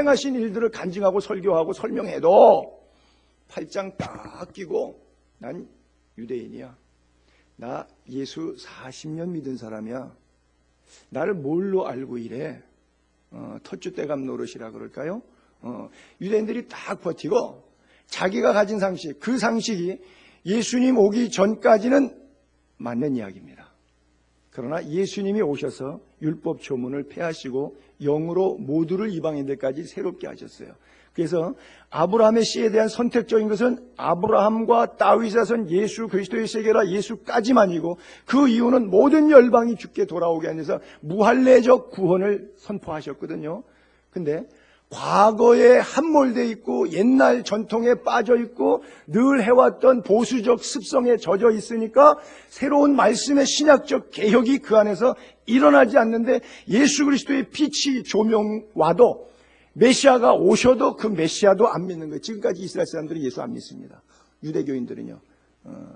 행하신 일들을 간증하고 설교하고 설명해도 팔짱 딱 끼고 난 유대인이야. 나 예수 40년 믿은 사람이야. 나를 뭘로 알고 이래? 텃주대감 노릇이라 그럴까요? 유대인들이 딱 버티고 자기가 가진 상식, 그 상식이 예수님 오기 전까지는 맞는 이야기입니다. 그러나 예수님이 오셔서 율법 조문을 폐하시고 영으로 모두를 이방인들까지 새롭게 하셨어요. 그래서 아브라함의 씨에 대한 선택적인 것은 아브라함과 다윗의 선 예수 그리스도의 세계라 예수까지만이고, 그 이유는 모든 열방이 주께 돌아오게 하면서 무할례적 구원을 선포하셨거든요. 근데 과거에 함몰되어 있고 옛날 전통에 빠져 있고 늘 해왔던 보수적 습성에 젖어 있으니까 새로운 말씀의 신약적 개혁이 그 안에서 일어나지 않는데, 예수 그리스도의 빛이 조명 와도 메시아가 오셔도 그 메시아도 안 믿는 거예요. 지금까지 이스라엘 사람들이 예수 안 믿습니다. 유대교인들은요.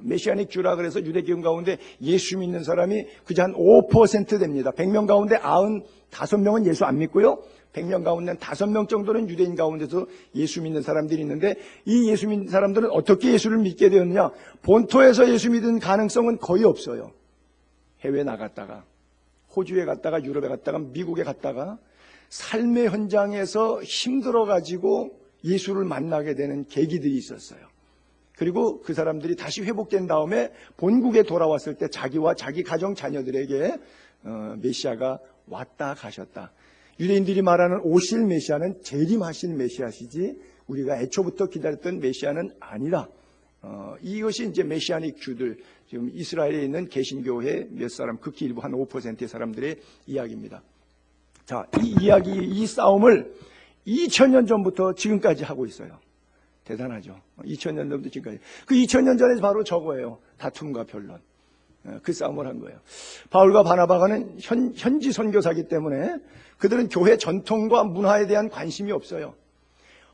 메시아닉 주라 그래서 유대교인 가운데 예수 믿는 사람이 그저 한 5% 됩니다. 100명 가운데 95명은 예수 안 믿고요. 100명 가운데 5명 정도는 유대인 가운데서 예수 믿는 사람들이 있는데, 이 예수 믿는 사람들은 어떻게 예수를 믿게 되었느냐? 본토에서 예수 믿은 가능성은 거의 없어요. 해외 나갔다가, 호주에 갔다가, 유럽에 갔다가, 미국에 갔다가 삶의 현장에서 힘들어가지고 예수를 만나게 되는 계기들이 있었어요. 그리고 그 사람들이 다시 회복된 다음에 본국에 돌아왔을 때 자기와 자기 가정 자녀들에게 메시아가 왔다 가셨다. 유대인들이 말하는 오실 메시아는 재림하신 메시아시지 우리가 애초부터 기다렸던 메시아는 아니라, 이것이 이제 메시아닉 주들, 지금 이스라엘에 있는 개신교회 몇 사람, 극히 일부 한 5%의 사람들의 이야기입니다. 자, 이 이야기, 이 싸움을 2000년 전부터 지금까지 하고 있어요. 대단하죠. 2000년 전부터 지금까지. 그 2000년 전에 바로 저거예요. 다툼과 변론. 그 싸움을 한 거예요. 바울과 바나바가는 현지 선교사이기 때문에 그들은 교회 전통과 문화에 대한 관심이 없어요.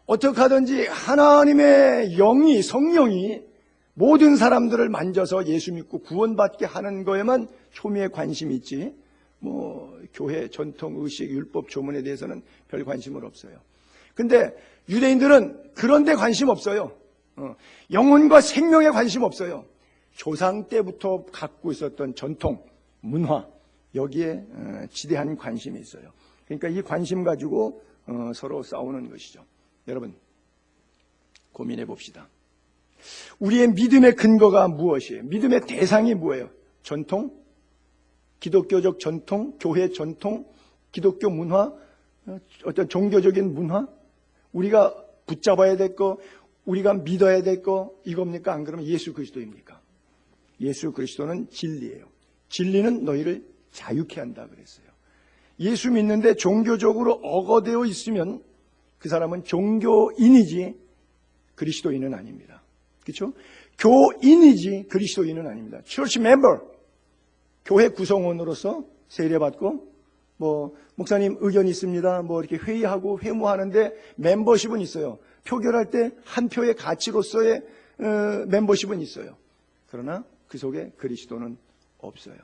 어떻게 하든지 하나님의 영이, 성령이 모든 사람들을 만져서 예수 믿고 구원받게 하는 거에만 초미의 관심이 있지, 교회 전통, 의식, 율법, 조문에 대해서는 별 관심은 없어요. 근데 유대인들은 그런 데 관심 없어요. 영혼과 생명에 관심 없어요. 조상 때부터 갖고 있었던 전통, 문화, 여기에 지대한 관심이 있어요. 그러니까 이 관심 가지고 서로 싸우는 것이죠. 여러분, 고민해 봅시다. 우리의 믿음의 근거가 무엇이에요? 믿음의 대상이 뭐예요? 전통? 기독교적 전통? 교회 전통? 기독교 문화? 어떤 종교적인 문화? 우리가 붙잡아야 될 거, 우리가 믿어야 될 거, 이겁니까? 안 그러면 예수 그리스도입니까? 예수 그리스도는 진리예요. 진리는 너희를 자유케 한다 그랬어요. 예수 믿는데 종교적으로 억어되어 있으면 그 사람은 종교인이지 그리스도인은 아닙니다. 그렇죠? 교인이지 그리스도인은 아닙니다. Church member, 교회 구성원으로서 세례받고 목사님 의견이 있습니다. 이렇게 회의하고 회무하는데 멤버십은 있어요. 표결할 때 한 표의 가치로서의 멤버십은 있어요. 그러나 그 속에 그리스도는 없어요.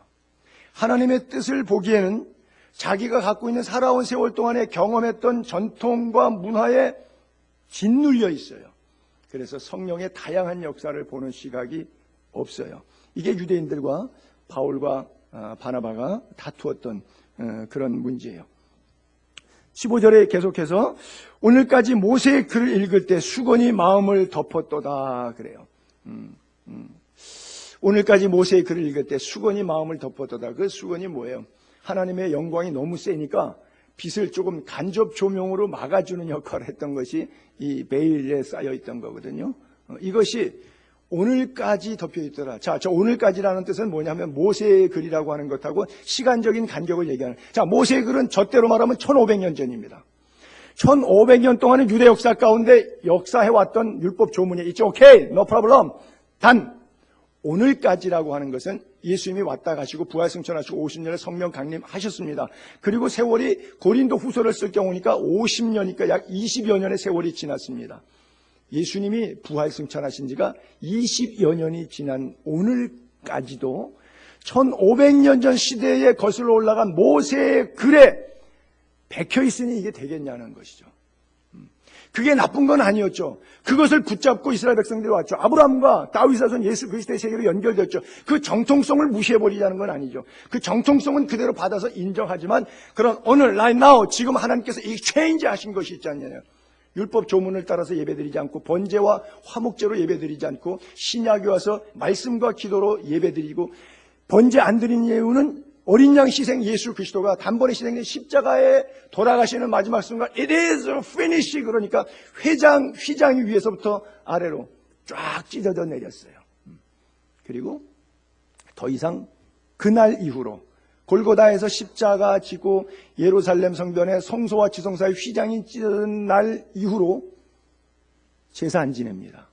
하나님의 뜻을 보기에는 자기가 갖고 있는 살아온 세월 동안에 경험했던 전통과 문화에 짓눌려 있어요. 그래서 성령의 다양한 역사를 보는 시각이 없어요. 이게 유대인들과 바울과 바나바가 다투었던 그런 문제예요. 15절에 계속해서 오늘까지 모세의 글을 읽을 때 수건이 마음을 덮었도다 그래요. 오늘까지 모세의 글을 읽을 때 수건이 마음을 덮었도다. 그 수건이 뭐예요? 하나님의 영광이 너무 세니까 빛을 조금 간접 조명으로 막아주는 역할을 했던 것이 이 베일에 쌓여 있던 거거든요. 이것이 오늘까지 덮여 있더라. 자, 저 오늘까지라는 뜻은 뭐냐면 모세의 글이라고 하는 것하고 시간적인 간격을 얘기하는. 자, 모세의 글은 저때로 말하면 1500년 전입니다. 1500년 동안은 유대 역사 가운데 역사해왔던 율법 조문이 있죠. 오케이, no problem. 단 오늘까지라고 하는 것은 예수님이 왔다 가시고 부활승천하시고 50년의 성령 강림하셨습니다. 그리고 세월이 고린도 후서를 쓸 경우니까 50년이니까 약 20여 년의 세월이 지났습니다. 예수님이 부활승천하신 지가 20여 년이 지난 오늘까지도 1500년 전 시대에 거슬러 올라간 모세의 글에 백혀 있으니 이게 되겠냐는 것이죠. 그게 나쁜 건 아니었죠. 그것을 붙잡고 이스라엘 백성들이 왔죠. 아브라함과 다윗의 자손 예수 그리스도의 세계로 연결됐죠. 그 정통성을 무시해버리자는 건 아니죠. 그 정통성은 그대로 받아서 인정하지만 그런 오늘 right now 지금 하나님께서 exchange 하신 것이 있지 않느냐. 율법 조문을 따라서 예배드리지 않고 번제와 화목제로 예배드리지 않고 신약에 와서 말씀과 기도로 예배드리고 번제 안 드리는 이유는 어린 양 희생 예수 그리스도가 단번에 희생된 십자가에 돌아가시는 마지막 순간 It is finished 그러니까 휘장 위에서부터 아래로 쫙 찢어져 내렸어요. 그리고 더 이상 그날 이후로 골고다에서 십자가 지고 예루살렘 성전에 성소와 지성소의 휘장이 찢어진 날 이후로 제사 안 지냅니다.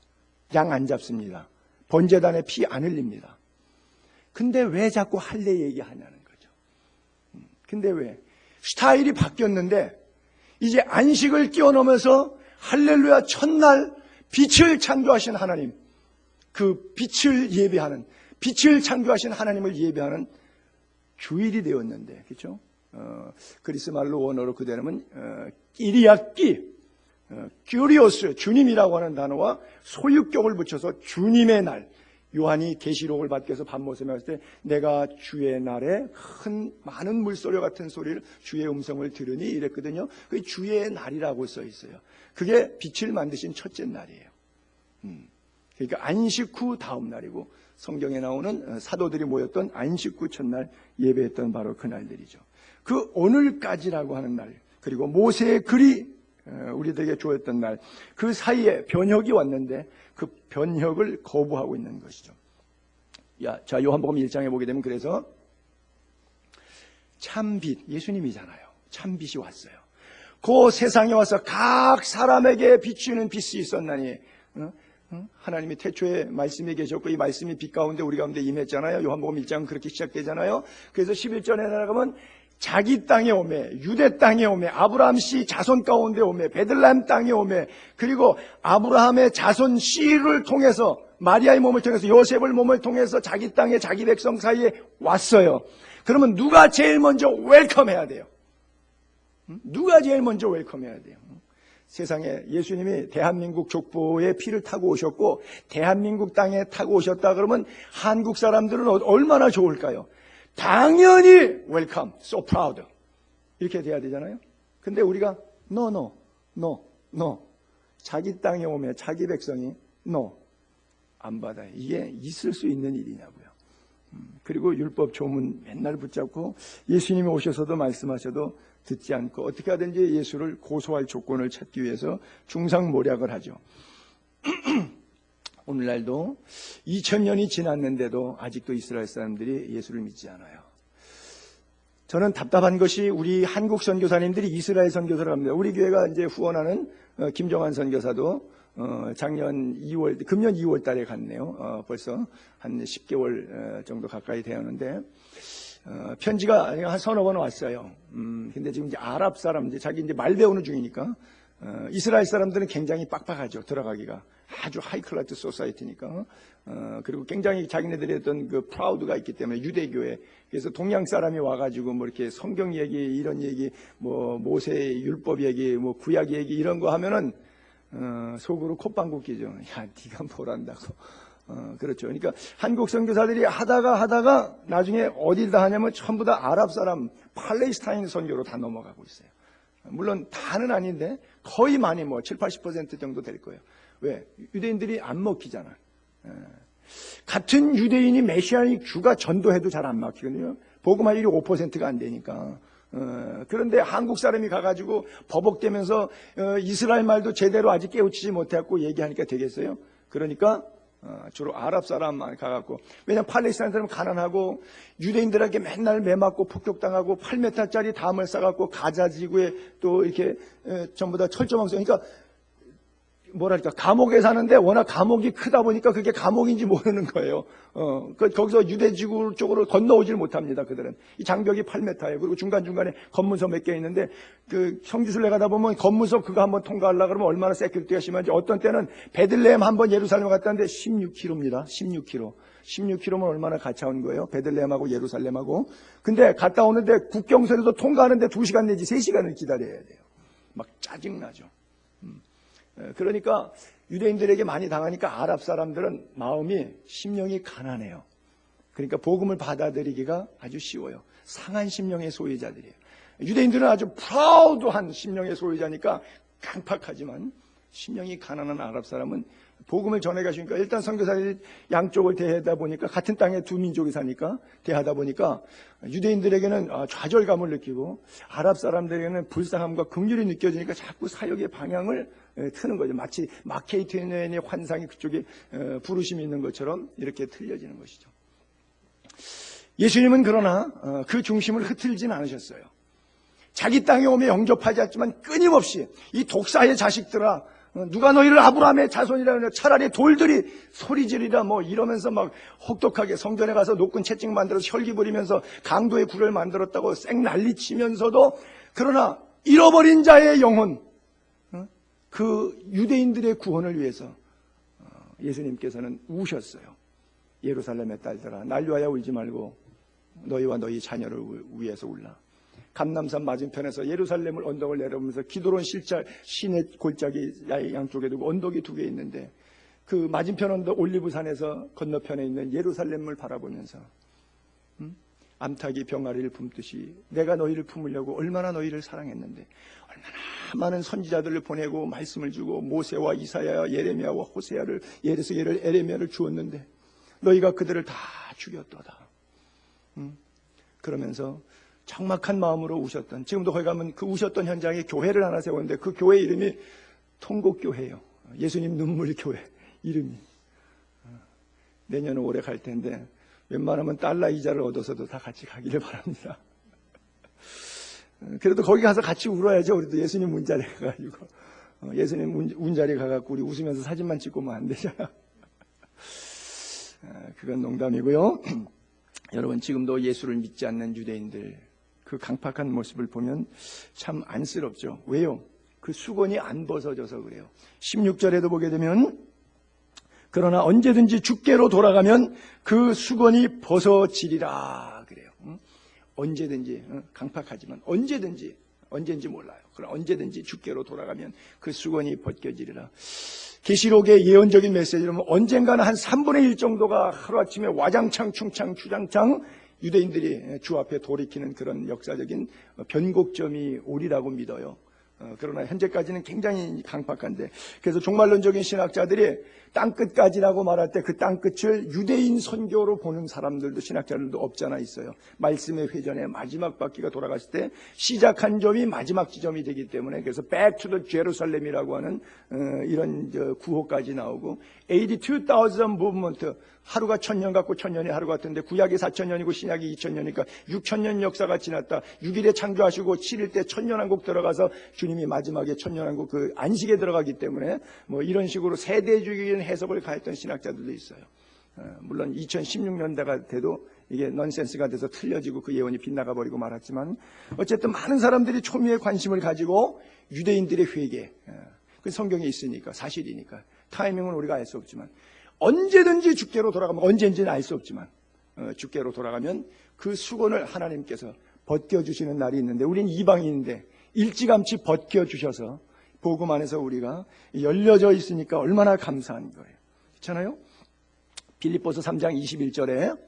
양 안 잡습니다. 번제단에 피 안 흘립니다. 근데 왜 자꾸 할례 얘기하냐는 거죠. 근데 왜? 스타일이 바뀌었는데 이제 안식을 끼워넣으면서 할렐루야 첫날 빛을 창조하신 하나님, 그 빛을 예배하는, 빛을 창조하신 하나님을 예배하는 주일이 되었는데, 그렇죠? 그리스 말로 원어로 그대로는 끼리야끼, 큐리오스, 주님이라고 하는 단어와 소유격을 붙여서 주님의 날. 요한이 계시록을 받게 해서 밤모습에 왔을 때 내가 주의 날에 많은 물소리 같은 소리를 주의 음성을 들으니 이랬거든요. 그게 주의 날이라고 써 있어요. 그게 빛을 만드신 첫째 날이에요. 그러니까 안식 후 다음 날이고 성경에 나오는 사도들이 모였던 안식 후 첫날 예배했던 바로 그 날들이죠. 그 오늘까지라고 하는 날, 그리고 모세의 글이 우리들에게 주었던 날, 그 사이에 변혁이 왔는데 그 변혁을 거부하고 있는 것이죠. 자, 요한복음 1장에 보게 되면 그래서 참빛, 예수님이잖아요. 참빛이 왔어요. 그 세상에 와서 각 사람에게 비추는 빛이 있었나니 하나님이 태초에 말씀이 계셨고 이 말씀이 빛 가운데 우리 가운데 임했잖아요. 요한복음 1장 그렇게 시작되잖아요. 그래서 11절에 나가면 자기 땅에 오매, 유대 땅에 오매, 아브라함 씨 자손 가운데 오매, 베들레헴 땅에 오매, 그리고 아브라함의 자손 씨를 통해서 마리아의 몸을 통해서 요셉의 몸을 통해서 자기 땅에 자기 백성 사이에 왔어요. 그러면 누가 제일 먼저 웰컴해야 돼요? 누가 제일 먼저 웰컴해야 돼요? 세상에 예수님이 대한민국 족보에 피를 타고 오셨고 대한민국 땅에 타고 오셨다 그러면 한국 사람들은 얼마나 좋을까요? 당연히 웰컴, so proud 이렇게 돼야 되잖아요. 근데 우리가 no 자기 땅에 오면 자기 백성이 no 안 받아요. 이게 있을 수 있는 일이냐고요. 그리고 율법 조문 맨날 붙잡고 예수님이 오셔서도 말씀하셔도 듣지 않고 어떻게 하든지 예수를 고소할 조건을 찾기 위해서 중상모략을 하죠. 오늘날도 2000년이 지났는데도 아직도 이스라엘 사람들이 예수를 믿지 않아요. 저는 답답한 것이 우리 한국 선교사님들이 이스라엘 선교사를 합니다. 우리 교회가 이제 후원하는 김정환 선교사도 금년 2월 달에 갔네요. 벌써 한 10개월 정도 가까이 되었는데 편지가 한 서너 번 왔어요. 근데 지금 이제 아랍 사람, 자기 이제 말 배우는 중이니까 이스라엘 사람들은 굉장히 빡빡하죠. 들어가기가. 아주 하이클래스 소사이티니까. 그리고 굉장히 자기네들이 어떤 그 프라우드가 있기 때문에 유대교회. 그래서 동양 사람이 와가지고 뭐 이렇게 성경 얘기, 이런 얘기, 뭐 모세의 율법 얘기, 뭐 구약 얘기 이런 거 하면은, 속으로 콧방귀 끼죠. 야, 네가 뭘 안다고. 그렇죠. 그러니까 한국 선교사들이 하다가 나중에 어디다 하냐면 전부 다 아랍 사람, 팔레스타인 선교로 다 넘어가고 있어요. 물론 다는 아닌데 거의 많이 뭐 7, 80% 정도 될 거예요. 왜? 유대인들이 안 먹히잖아. 같은 유대인이 메시아닉 주가 전도해도 잘 안 막히거든요. 복음화율이 5%가 안 되니까. 그런데 한국 사람이 가가지고 버벅대면서 이스라엘 말도 제대로 아직 깨우치지 못해갖고 얘기하니까 되겠어요? 그러니까 주로 아랍 사람만 가갖고, 왜냐면 팔레스타인 사람은 가난하고 유대인들에게 맨날 매맞고 폭격당하고 8m짜리 담을 쌓아갖고 가자 지구에 또 이렇게 전부 다 철조망성, 그러니까 뭐랄까 감옥에 사는데 워낙 감옥이 크다 보니까 그게 감옥인지 모르는 거예요. 거기서 유대지구 쪽으로 건너오질 못합니다. 그들은 이 장벽이 8m예요. 그리고 중간중간에 검문소 몇 개 있는데 그 성지순례 가다 보면 검문소 그거 한번 통과하려고 그러면 얼마나 세큐리티가 심한지, 어떤 때는 베들레헴 한번 예루살렘 갔다는데 16km입니다. 16km면 얼마나 가차운 거예요. 베들레헴하고 예루살렘하고. 근데 갔다 오는데 국경선에도 통과하는데 2시간 내지 3시간을 기다려야 돼요. 막 짜증나죠. 그러니까 유대인들에게 많이 당하니까 아랍 사람들은 마음이 심령이 가난해요. 그러니까 복음을 받아들이기가 아주 쉬워요. 상한 심령의 소유자들이에요. 유대인들은 아주 프라우드한 심령의 소유자니까 강팍하지만 심령이 가난한 아랍 사람은 복음을 전해가시니까 일단 선교사들이 양쪽을 대하다 보니까 같은 땅에 두 민족이 사니까 대하다 보니까 유대인들에게는 좌절감을 느끼고 아랍 사람들에게는 불쌍함과 긍휼이 느껴지니까 자꾸 사역의 방향을 트는 거죠. 마치 마케이트의 환상이 그쪽에 부르심이 있는 것처럼 이렇게 틀려지는 것이죠. 예수님은 그러나 그 중심을 흐트리진 않으셨어요. 자기 땅에 오며 영접하지 않지만 끊임없이 이 독사의 자식들아 누가 너희를 아브라함의 자손이라 하냐 차라리 돌들이 소리 지르라 뭐 이러면서 막 혹독하게 성전에 가서 높은 채찍 만들어서 혈기 부리면서 강도의 굴을 만들었다고 쌩 난리치면서도 그러나 잃어버린 자의 영혼 그 유대인들의 구원을 위해서 예수님께서는 우셨어요. 예루살렘의 딸들아 날 위하여 울지 말고 너희와 너희 자녀를 위해서 울라. 감람산 맞은편에서 예루살렘을 언덕을 내려보면서 기드론 실자 시내 골짜기 양쪽에 두고 언덕이 두 개 있는데 그 맞은편 언덕 올리브산에서 건너편에 있는 예루살렘을 바라보면서 암탉이 병아리를 품듯이 내가 너희를 품으려고 얼마나 너희를 사랑했는데 얼마나 많은 선지자들을 보내고 말씀을 주고 모세와 이사야와 예레미야와 호세아를 에레미야를 주었는데 너희가 그들을 다 죽였도다. 그러면서 적막한 마음으로 우셨던, 지금도 거기 가면 그 우셨던 현장에 교회를 하나 세웠는데 그 교회 이름이 통곡교회예요. 예수님 눈물교회 이름이. 내년은 올해 갈 텐데 웬만하면 달러 이자를 얻어서도 다 같이 가기를 바랍니다. 그래도 거기 가서 같이 울어야죠. 우리도 예수님 문자리에 가가지고 예수님 문자리에 가갖고 우리 웃으면서 사진만 찍고 오면 안 되잖아. 그건 농담이고요. 여러분 지금도 예수를 믿지 않는 유대인들 그 강팍한 모습을 보면 참 안쓰럽죠. 왜요? 그 수건이 안 벗어져서 그래요. 16절에도 보게 되면 그러나 언제든지 주께로 돌아가면 그 수건이 벗어지리라 그래요. 언제든지 강팍하지만 언제든지 몰라요. 그러나 언제든지 주께로 돌아가면 그 수건이 벗겨지리라. 계시록의 예언적인 메시지로 언젠가는 한 3분의 1 정도가 하루아침에 와장창 충창 주장창 유대인들이 주 앞에 돌이키는 그런 역사적인 변곡점이 오리라고 믿어요. 그러나 현재까지는 굉장히 강팍한데 그래서 종말론적인 신학자들이 땅끝까지라고 말할 때 그 땅끝을 유대인 선교로 보는 사람들도 신학자들도 없잖아 있어요. 말씀의 회전의 마지막 바퀴가 돌아갔을 때 시작한 점이 마지막 지점이 되기 때문에 그래서 Back to the Jerusalem이라고 하는 이런 구호까지 나오고 82,000 movement 하루가 1000년 같고 1000년이 하루 같은데 구약이 4000년이고 신약이 2000년이니까 6000년 역사가 지났다. 6일에 창조하시고 7일 때 천년왕국 들어가서 주님이 마지막에 천년왕국 그 안식에 들어가기 때문에 뭐 이런 식으로 세대주의적인 해석을 가했던 신학자들도 있어요. 물론 2016년대가 돼도 이게 넌센스가 돼서 틀려지고 그 예언이 빗나가 버리고 말았지만 어쨌든 많은 사람들이 초미의 관심을 가지고 유대인들의 회개 그 성경에 있으니까 사실이니까 타이밍은 우리가 알 수 없지만 언제든지 주께로 돌아가면 언제인지는 알 수 없지만 주께로 돌아가면 그 수건을 하나님께서 벗겨주시는 날이 있는데 우린 이방인인데 일찌감치 벗겨주셔서 복음 안에서 우리가 열려져 있으니까 얼마나 감사한 거예요. 그렇잖아요? 빌립보서 3장 21절에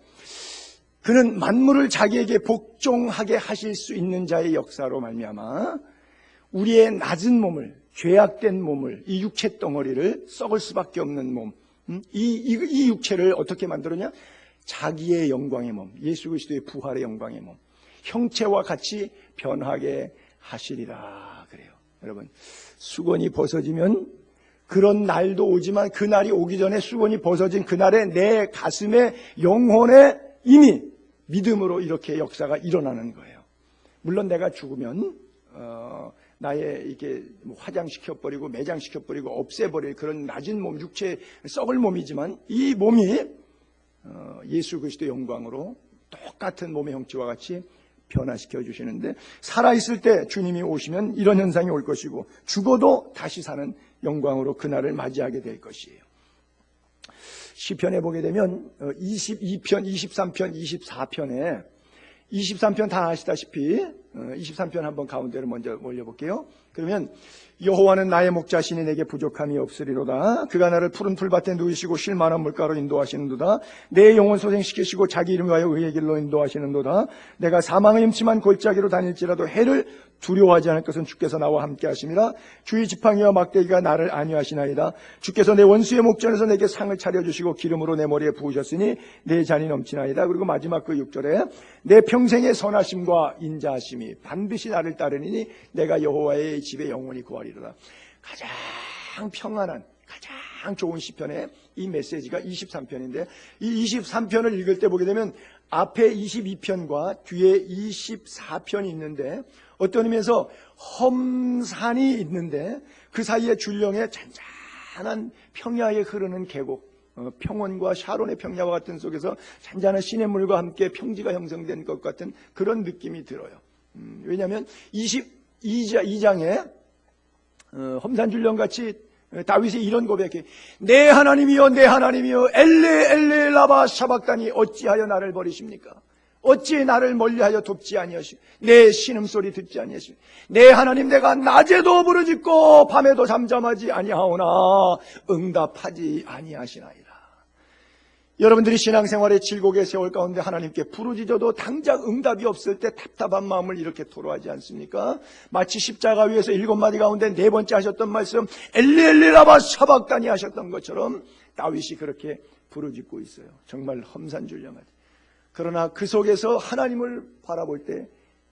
그는 만물을 자기에게 복종하게 하실 수 있는 자의 역사로 말미암아 우리의 낮은 몸을 죄악된 몸을 이 육체 덩어리를 썩을 수밖에 없는 몸 이 육체를 어떻게 만들었냐? 자기의 영광의 몸 예수 그리스도의 부활의 영광의 몸 형체와 같이 변하게 하시리라 그래요. 여러분 수건이 벗어지면 그런 날도 오지만 그 날이 오기 전에 수건이 벗어진 그날에 내 가슴에 영혼에 이미 믿음으로 이렇게 역사가 일어나는 거예요. 물론 내가 죽으면 나의 이게 화장시켜버리고 매장시켜버리고 없애버릴 그런 낮은 몸 육체 썩을 몸이지만 이 몸이 예수 그리스도의 영광으로 똑같은 몸의 형체와 같이 변화시켜 주시는데 살아있을 때 주님이 오시면 이런 현상이 올 것이고 죽어도 다시 사는 영광으로 그날을 맞이하게 될 것이에요. 시편에 보게 되면 22편, 23편, 24편에 23편 다 아시다시피 23편 한번 가운데로 먼저 올려볼게요. 그러면 여호와는 나의 목자시니 내게 부족함이 없으리로다. 그가 나를 푸른 풀밭에 누이시고 쉴 만한 물가로 인도하시는도다. 내 영혼 소생시키시고 자기 이름 위하여 의의 길로 인도하시는도다. 내가 사망의 음침한 골짜기로 다닐지라도 해를 두려워하지 않을 것은 주께서 나와 함께 하심이라. 주의 지팡이와 막대기가 나를 안위하시나이다. 주께서 내 원수의 목전에서 내게 상을 차려주시고 기름으로 내 머리에 부으셨으니 내 잔이 넘치나이다. 그리고 마지막 그 6절에 내 평생의 선하심과 인자하심이 반드시 나를 따르니 내가 여호와의 집에 영원히 거하리로다. 가장 평안한, 가장 좋은 시편의 이 메시지가 23편인데, 이 23편을 읽을 때 보게 되면 앞에 22편과 뒤에 24편이 있는데, 어떤 의미에서 험산이 있는데 그 사이에 줄령에 잔잔한 평야에 흐르는 계곡, 평원과 샤론의 평야와 같은 속에서 잔잔한 시냇물과 함께 평지가 형성된 것 같은 그런 느낌이 들어요. 왜냐하면 22장에 험산줄령같이 다윗이 이런 고백해, 내 하나님이여 내 하나님이여 엘레 엘레 라바 샤박다니 어찌하여 나를 버리십니까? 어찌 나를 멀리하여 돕지 아니하시고 내 신음소리 듣지 아니하시고 내 하나님 내가 낮에도 부르짖고 밤에도 잠잠하지 아니하오나 응답하지 아니하시나이다. 여러분들이 신앙생활의 질곡의 세월 가운데 하나님께 부르짖어도 당장 응답이 없을 때 답답한 마음을 이렇게 토로하지 않습니까? 마치 십자가 위에서 7마디 가운데 4번째 하셨던 말씀 엘리엘리라바 샤박다니 하셨던 것처럼 다윗이 그렇게 부르짖고 있어요. 정말 험산줄령하지. 그러나 그 속에서 하나님을 바라볼 때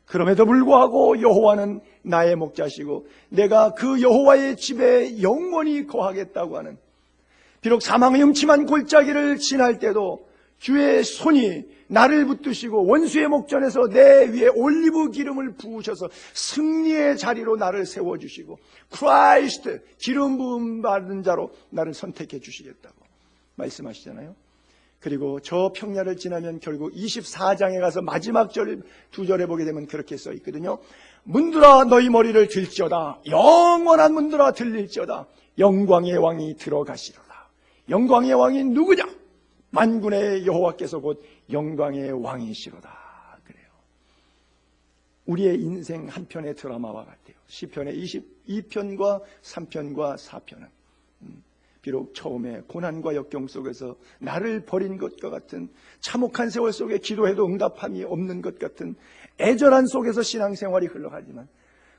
그럼에도 불구하고 여호와는 나의 목자시고 내가 그 여호와의 집에 영원히 거하겠다고 하는, 비록 사망의 음침한 골짜기를 지날 때도 주의 손이 나를 붙드시고 원수의 목전에서 내 위에 올리브 기름을 부으셔서 승리의 자리로 나를 세워주시고 크라이스트 기름 부음 받은 자로 나를 선택해 주시겠다고 말씀하시잖아요. 그리고 저 평야를 지나면 결국 24장에 가서 마지막 절 2절에 보게 되면 그렇게 써 있거든요. 문들아 너희 머리를 들지어다. 영원한 문들아 들릴지어다. 영광의 왕이 들어가시로다. 영광의 왕이 누구냐? 만군의 여호와께서 곧 영광의 왕이시로다. 그래요. 우리의 인생 한 편의 드라마와 같아요. 시편의 22편과 3편과 4편은 비록 처음에 고난과 역경 속에서 나를 버린 것과 같은 참혹한 세월 속에 기도해도 응답함이 없는 것 같은 애절한 속에서 신앙생활이 흘러가지만,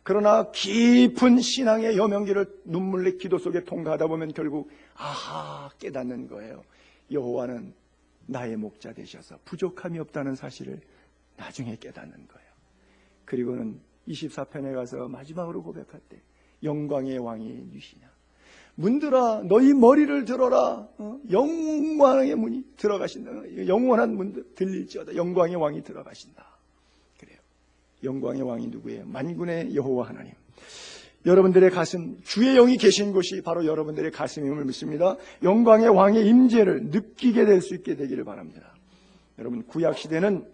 그러나 깊은 신앙의 여명기를 눈물의 기도 속에 통과하다 보면 결국 깨닫는 거예요. 여호와는 나의 목자 되셔서 부족함이 없다는 사실을 나중에 깨닫는 거예요. 그리고는 24편에 가서 마지막으로 고백할 때 영광의 왕이 누시냐. 문들아 너희 머리를 들어라. 영광의 문이 들어가신다. 영원한 문 들릴지어다. 영광의 왕이 들어가신다. 그래요. 영광의 왕이 누구예요? 만군의 여호와 하나님. 여러분들의 가슴, 주의 영이 계신 곳이 바로 여러분들의 가슴임을 믿습니다. 영광의 왕의 임재를 느끼게 될 수 있게 되기를 바랍니다. 여러분, 구약시대는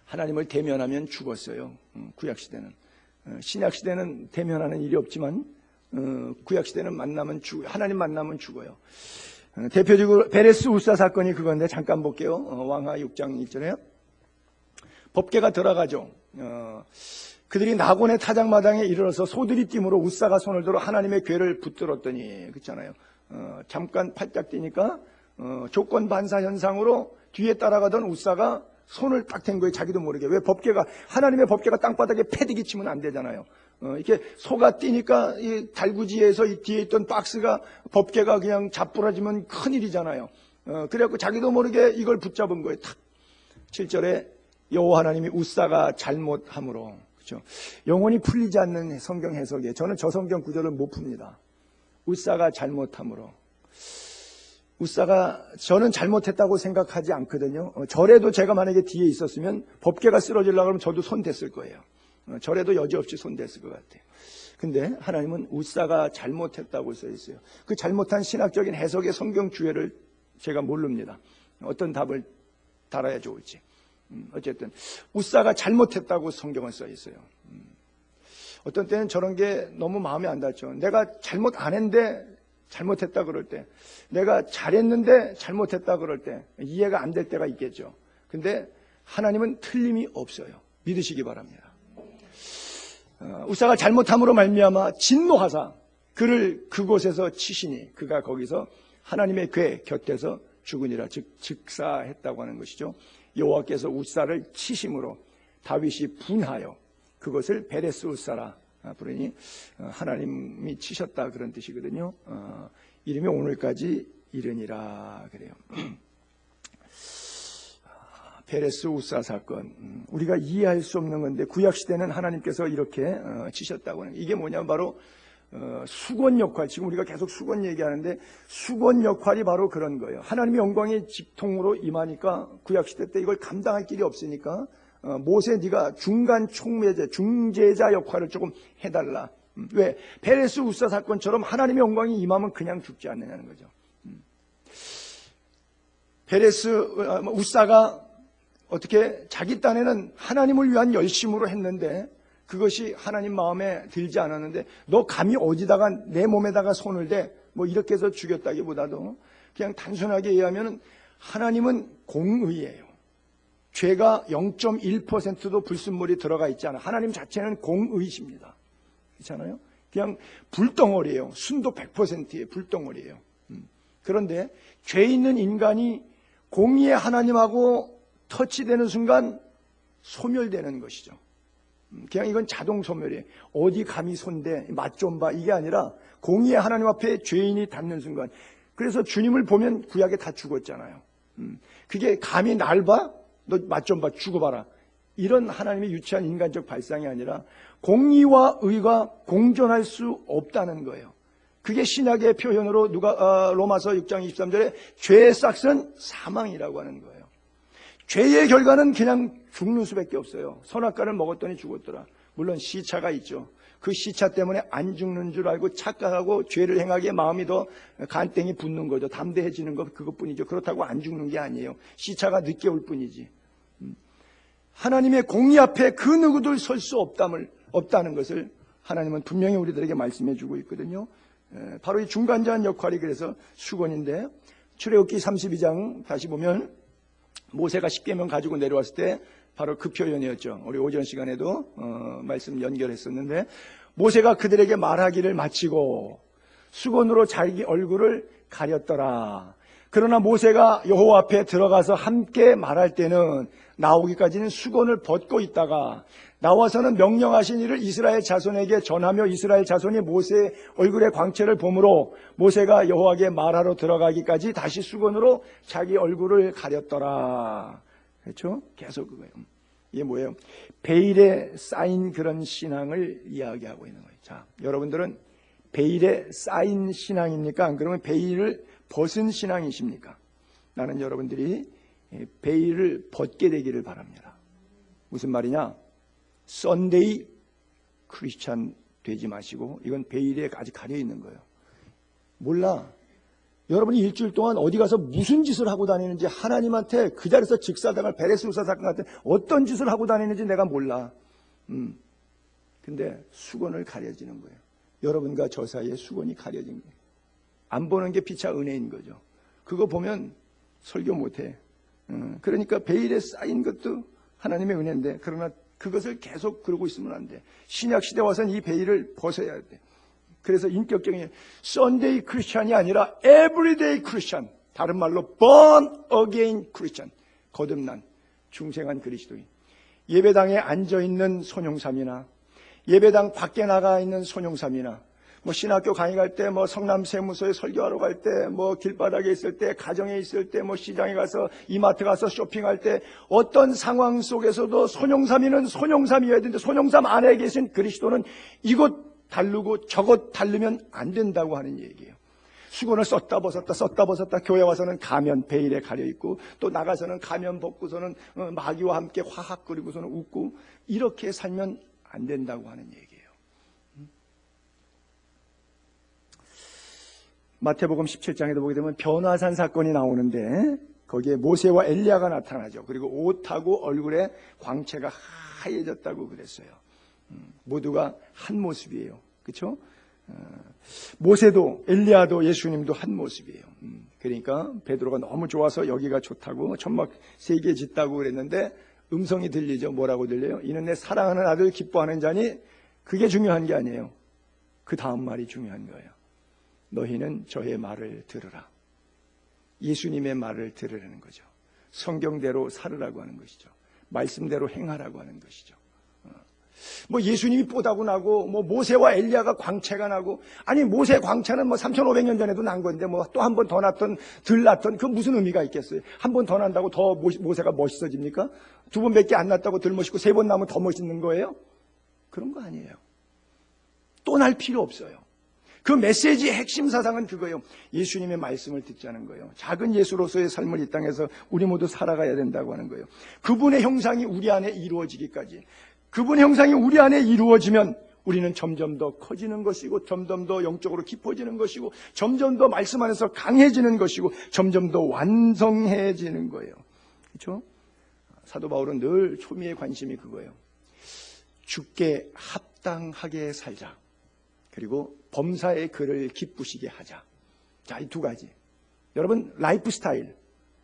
하나님을 대면하면 죽었어요. 구약시대는. 신약시대는 대면하는 일이 없지만 구약시대는 하나님 만나면 죽어요. 대표적으로 베레스 우사 사건이 그건데 잠깐 볼게요. 왕하 6장 1절에 법궤가 들어가죠. 그들이 나곤의 타작마당에 이르러서 소들이 띠므로 우사가 손을 들어 하나님의 궤를 붙들었더니, 그렇잖아요. 잠깐 팔짝 뛰니까 조건 반사 현상으로 뒤에 따라가던 우사가 손을 딱 댄 거예요. 자기도 모르게. 왜 하나님의 법궤가 땅바닥에 패디기 치면 안 되잖아요. 이렇게 소가 뛰니까 이 달구지에서 이 뒤에 있던 박스가 법궤가 그냥 자부러지면 큰일이잖아요. 그래갖고 자기도 모르게 이걸 붙잡은 거예요. 탁. 7절에 여호와 하나님이 우사가 잘못함으로, 그렇죠? 영원히 풀리지 않는 성경 해석이에요. 저는 저 성경 구절을 못 풉니다. 우사가 잘못함으로. 우사가 저는 잘못했다고 생각하지 않거든요. 절에도 제가 만약에 뒤에 있었으면 법궤가 쓰러지려고 하면 저도 손 댔을 거예요. 절에도 여지없이 손 댔을 것 같아요. 근데 하나님은 우사가 잘못했다고 써 있어요. 그 잘못한 신학적인 해석의 성경 주해를 제가 모릅니다. 어떤 답을 달아야 좋을지. 어쨌든 우사가 잘못했다고 성경은 써 있어요. 어떤 때는 저런 게 너무 마음에 안 닿죠. 내가 잘못 안 했는데 잘못했다 그럴 때, 내가 잘했는데 잘못했다 그럴 때 이해가 안 될 때가 있겠죠. 근데 하나님은 틀림이 없어요. 믿으시기 바랍니다. 우사가 잘못함으로 말미암아 진노하사 그를 그곳에서 치시니 그가 거기서 하나님의 궤 곁에서 죽으니라. 즉 즉사했다고 하는 것이죠. 여호와께서 우사를 치심으로 다윗이 분하여 그것을 베레스 우사라 부르니 하나님이 치셨다 그런 뜻이거든요. 이름이 오늘까지 이르니라 그래요. 베레스 우사 사건, 우리가 이해할 수 없는 건데 구약시대는 하나님께서 이렇게 치셨다고 하는, 이게 뭐냐면 바로 수건 역할, 지금 우리가 계속 수건 얘기하는데 수건 역할이 바로 그런 거예요. 하나님의 영광이 직통으로 임하니까 구약시대 때 이걸 감당할 길이 없으니까 모세 네가 중간 총매제, 중재자 역할을 조금 해달라. 왜? 베레스 우사 사건처럼 하나님의 영광이 임하면 그냥 죽지 않느냐는 거죠. 베레스 우사가 어떻게 자기 딴에는 하나님을 위한 열심으로 했는데 그것이 하나님 마음에 들지 않았는데 너 감히 어디다가 내 몸에다가 손을 대 뭐 이렇게 해서 죽였다기보다도 그냥 단순하게 이해하면 하나님은 공의예요. 죄가 0.1%도 불순물이 들어가 있지 않아. 하나님 자체는 공의십니다. 그렇잖아요? 그냥 불덩어리예요. 순도 100%의 불덩어리예요. 그런데 죄 있는 인간이 공의의 하나님하고 터치되는 순간 소멸되는 것이죠. 그냥 이건 자동 소멸이에요. 어디 감히 손대, 맛 좀 봐, 이게 아니라 공의의 하나님 앞에 죄인이 닿는 순간. 그래서 주님을 보면 구약에 다 죽었잖아요. 그게 감히 날 봐? 너 맛 좀 봐, 죽어봐라. 이런 하나님의 유치한 인간적 발상이 아니라 공의와 의가 공존할 수 없다는 거예요. 그게 신약의 표현으로 로마서 6장 23절에 죄의 싹은 사망이라고 하는 거예요. 죄의 결과는 그냥 죽는 수밖에 없어요. 선악과를 먹었더니 죽었더라. 물론 시차가 있죠. 그 시차 때문에 안 죽는 줄 알고 착각하고 죄를 행하기에 마음이 더 간땡이 붙는 거죠. 담대해지는 것 그것뿐이죠. 그렇다고 안 죽는 게 아니에요. 시차가 늦게 올 뿐이지. 하나님의 공의 앞에 그 누구도 설 수 없다는 것을 하나님은 분명히 우리들에게 말씀해 주고 있거든요. 바로 이 중간자한 역할이 그래서 수건인데, 출애굽기 32장 다시 보면 모세가 십계명 가지고 내려왔을 때 바로 그 표현이었죠. 우리 오전 시간에도 말씀 연결했었는데, 모세가 그들에게 말하기를 마치고 수건으로 자기 얼굴을 가렸더라. 그러나 모세가 여호와 앞에 들어가서 함께 말할 때는 나오기까지는 수건을 벗고 있다가 나와서는 명령하신 일을 이스라엘 자손에게 전하며 이스라엘 자손이 모세의 얼굴의 광채를 보므로 모세가 여호와에게 말하러 들어가기까지 다시 수건으로 자기 얼굴을 가렸더라. 그렇죠? 계속 그거예요. 이게 뭐예요? 베일에 쌓인 그런 신앙을 이야기하고 있는 거예요. 자, 여러분들은 베일에 쌓인 신앙입니까? 안 그러면 베일을 벗은 신앙이십니까? 나는 여러분들이 베일을 벗게 되기를 바랍니다. 무슨 말이냐? 썬데이 크리스찬 되지 마시고, 이건 베일에 아직 가려 있는 거예요. 몰라. 여러분이 일주일 동안 어디 가서 무슨 짓을 하고 다니는지, 하나님한테 그 자리에서 직사당할 베레스 우사 사건 같은 어떤 짓을 하고 다니는지 내가 몰라. 근데 수건을 가려지는 거예요. 여러분과 저 사이에 수건이 가려진 거예요. 안 보는 게 피차 은혜인 거죠. 그거 보면 설교 못해. 그러니까 베일에 쌓인 것도 하나님의 은혜인데, 그러나 그것을 계속 그러고 있으면 안 돼. 신약 시대 와서는 이 베일을 벗어야 돼. 그래서 인격적인 썬데이 크리스찬이 아니라 에브리데이 크리스찬, 다른 말로 born again 크리스찬, 거듭난 중생한 그리스도인. 예배당에 앉아있는 손용삼이나 예배당 밖에 나가 있는 손용삼이나 뭐 신학교 강의 갈 때, 뭐 성남세무소에 설교하러 갈 때, 뭐 길바닥에 있을 때, 가정에 있을 때, 뭐 시장에 가서 이마트 가서 쇼핑할 때, 어떤 상황 속에서도 손용삼이는 손용삼이어야 되는데, 손용삼 안에 계신 그리스도는 이것 다르고 저것 다르면 안 된다고 하는 얘기예요. 수건을 썼다 벗었다 교회 와서는 가면 베일에 가려 있고, 또 나가서는 가면 벗고서는 마귀와 함께 화학거리고서는 웃고, 이렇게 살면 안 된다고 하는 얘기예요. 마태복음 17장에도 보게 되면 변화산 사건이 나오는데 거기에 모세와 엘리야가 나타나죠. 그리고 옷하고 얼굴에 광채가 하얘졌다고 그랬어요. 모두가 한 모습이에요. 그렇죠? 모세도 엘리야도 예수님도 한 모습이에요. 그러니까 베드로가 너무 좋아서 여기가 좋다고 천막 3개 짓다고 그랬는데 음성이 들리죠. 뭐라고 들려요? 이는 내 사랑하는 아들 기뻐하는 자니 그게 중요한 게 아니에요. 그 다음 말이 중요한 거예요. 너희는 저의 말을 들으라. 예수님의 말을 들으라는 거죠. 성경대로 살으라고 하는 것이죠. 말씀대로 행하라고 하는 것이죠. 뭐 예수님이 뽀다고 나고 뭐 모세와 엘리야가 광채가 나고, 아니 모세 광채는 뭐 3,500년 전에도 난 건데 뭐 또 한 번 더 났던 덜 났던 그 무슨 의미가 있겠어요? 한 번 더 난다고 더 모세가 멋있어집니까? 두 번밖에 안 났다고 덜 멋있고 세 번 나면 더 멋있는 거예요? 그런 거 아니에요. 또 날 필요 없어요. 그 메시지의 핵심 사상은 그거예요. 예수님의 말씀을 듣자는 거예요. 작은 예수로서의 삶을 이 땅에서 우리 모두 살아가야 된다고 하는 거예요. 그분의 형상이 우리 안에 이루어지기까지, 그분의 형상이 우리 안에 이루어지면 우리는 점점 더 커지는 것이고, 점점 더 영적으로 깊어지는 것이고, 점점 더 말씀 안에서 강해지는 것이고, 점점 더 완성해지는 거예요. 그렇죠? 사도 바울은 늘 초미의 관심이 그거예요. 주께 합당하게 살자. 그리고 범사의 그를 기쁘시게 하자. 자, 이 두 가지. 여러분, 라이프 스타일,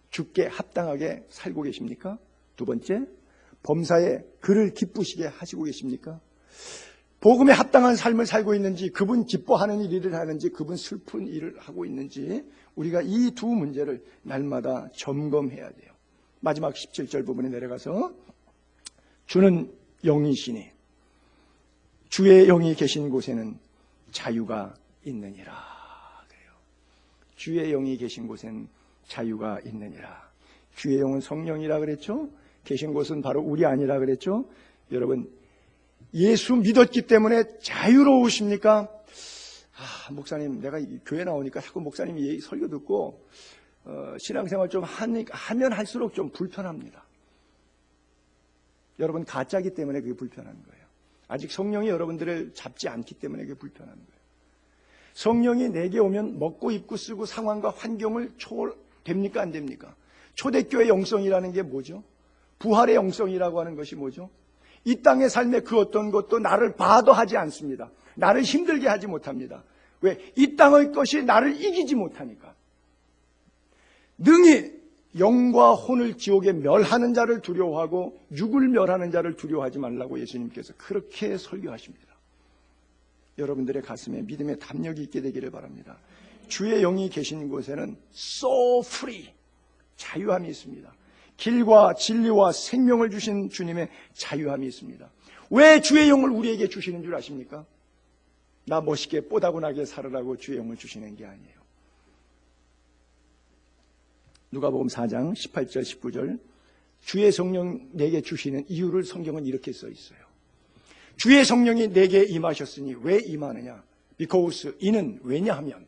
주께 합당하게 살고 계십니까? 두 번째, 범사의 그를 기쁘시게 하시고 계십니까? 복음에 합당한 삶을 살고 있는지, 그분 기뻐하는 일을 하는지, 그분 슬픈 일을 하고 있는지, 우리가 이 두 문제를 날마다 점검해야 돼요. 마지막 17절 부분에 내려가서, 주는 영이시니 주의 영이 계신 곳에는 자유가 있느니라. 그래요. 주의 영이 계신 곳엔 자유가 있느니라. 주의 영은 성령이라 그랬죠? 계신 곳은 바로 우리 아니라 그랬죠? 여러분, 예수 믿었기 때문에 자유로우십니까? 목사님, 내가 교회 나오니까 자꾸 목사님이 설교 듣고 신앙생활 좀 하면 할수록 좀 불편합니다. 여러분, 가짜기 때문에 그게 불편한 거예요. 아직 성령이 여러분들을 잡지 않기 때문에 그게 불편한 거예요. 성령이 내게 오면 먹고 입고 쓰고 상황과 환경을 초월됩니까? 안 됩니까? 초대교회 영성이라는 게 뭐죠? 부활의 영성이라고 하는 것이 뭐죠? 이 땅의 삶의 그 어떤 것도 나를 바더하지 않습니다. 나를 힘들게 하지 못합니다. 왜? 이 땅의 것이 나를 이기지 못하니까. 능히 영과 혼을 지옥에 멸하는 자를 두려워하고 육을 멸하는 자를 두려워하지 말라고 예수님께서 그렇게 설교하십니다. 여러분들의 가슴에 믿음의 담력이 있게 되기를 바랍니다. 주의 영이 계신 곳에는 so free, 자유함이 있습니다. 길과 진리와 생명을 주신 주님의 자유함이 있습니다. 왜 주의 영을 우리에게 주시는 줄 아십니까? 나 멋있게 뽀다구나게 살으라고 주의 영을 주시는 게 아니에요. 누가복음 4장 18절 19절, 주의 성령 내게 주시는 이유를 성경은 이렇게 써 있어요. 주의 성령이 내게 임하셨으니 왜 임하느냐? because 이는 왜냐하면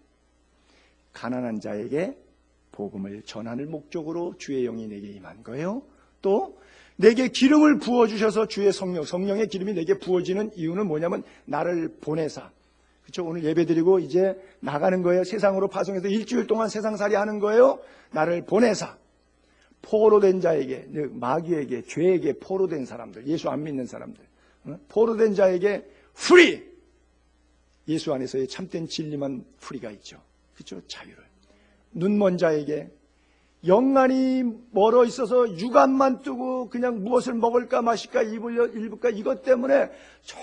가난한 자에게 복음을 전하는 목적으로 주의 영이 내게 임한 거예요. 또 내게 기름을 부어주셔서 주의 성령의 기름이 내게 부어지는 이유는 뭐냐면 나를 보내사, 그렇죠? 오늘 예배드리고 이제 나가는 거예요. 세상으로 파송해서 일주일 동안 세상살이 하는 거예요. 나를 보내사 포로된 자에게, 마귀에게, 죄에게 포로된 사람들, 예수 안 믿는 사람들, 포로된 자에게 free, 예수 안에서의 참된 진리만 프리가 있죠. 그렇죠? 자유를. 눈먼 자에게, 영안이 멀어 있어서 육안만 뜨고 그냥 무엇을 먹을까 마실까 입을까 이것 때문에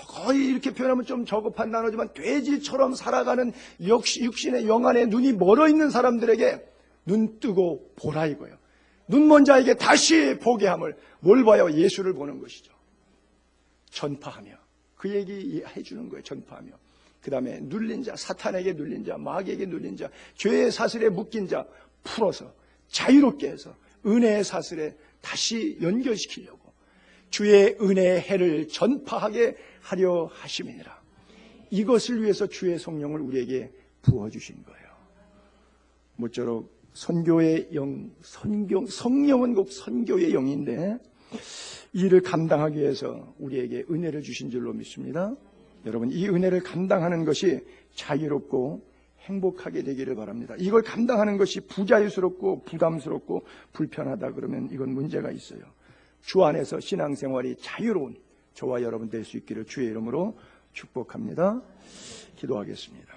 거의 이렇게 표현하면 좀 저급한 단어지만 돼지처럼 살아가는 육신의 영안에 눈이 멀어 있는 사람들에게 눈 뜨고 보라 이거예요. 눈먼 자에게 다시 보게 함을, 뭘 봐요? 예수를 보는 것이죠. 전파하며, 그 얘기 해주는 거예요. 전파하며. 그 다음에 눌린 자, 사탄에게 눌린 자, 마귀에게 눌린 자, 죄의 사슬에 묶인 자 풀어서 자유롭게 해서 은혜의 사슬에 다시 연결시키려고 주의 은혜의 해를 전파하게 하려 하심이니라. 이것을 위해서 주의 성령을 우리에게 부어주신 거예요. 모쪼록 선교의 영, 성령은 곧 선교의 영인데 이 일을 감당하기 위해서 우리에게 은혜를 주신 줄로 믿습니다. 여러분, 이 은혜를 감당하는 것이 자유롭고 행복하게 되기를 바랍니다. 이걸 감당하는 것이 부자유스럽고 부담스럽고 불편하다 그러면 이건 문제가 있어요. 주 안에서 신앙생활이 자유로운 저와 여러분 될 수 있기를 주의 이름으로 축복합니다. 기도하겠습니다.